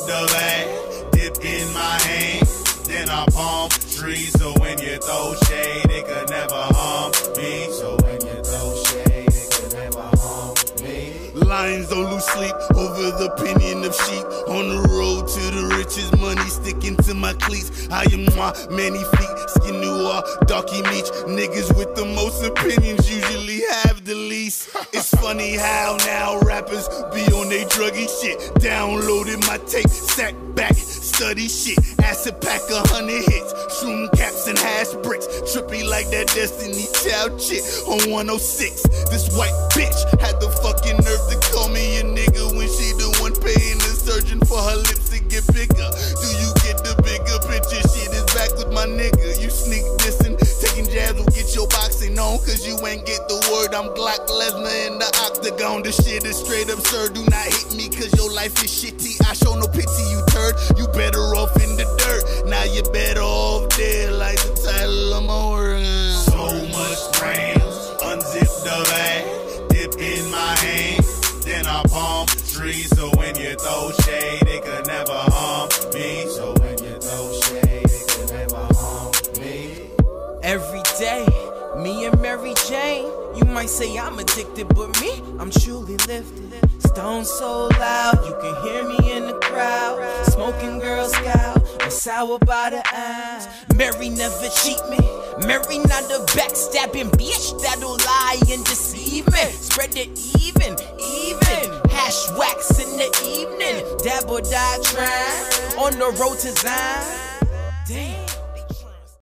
the bag, dip in my hand, then I palm trees. So when you throw shade, it could never harm me. So when you throw shade, it could never harm me. Lions don't lose sleep over the opinion of sheep. On the road to the riches, money sticking to my cleats. I am my many feet, skin noir, darky meat. Niggas with the most opinions usually have the least. It's funny how now rappers be on they druggy shit. Downloaded my tape, sat back, study shit. Acid pack 100 hits, shroom caps and hash bricks. Trippy like that Destiny Child shit on 106. This white bitch had the fucking nerve to call me a nigga when she the one paying the surgeon for her lips to get bigger. Do you get the bigger picture? Shit is back with my nigga. You sneak dissing, taking jabs will get your boxing on, cause you ain't get the word. I'm Glock Lesnar in the octagon. This shit is straight absurd. Do not hit me cause your life is shitty. I show no pity, you turd. You better off in the dirt. Now you better off dead like the title of my work. So much grams, unzip the bag, dip in my hand, then I palm trees. So when you throw shade, it could never harm me. So when you throw shade, it could never harm me. Every day, me and Mary Jane. You might say I'm addicted, but me, I'm truly lifted. Stone so loud, you can hear me in the crowd. Smoking Girl Scout, I'm sour by the eyes. Mary never cheat me. Mary not a backstabbing bitch that'll lie and deceive me. Spread it even. Hash wax in the evening. Dab or die trying on the road to Zion. Damn.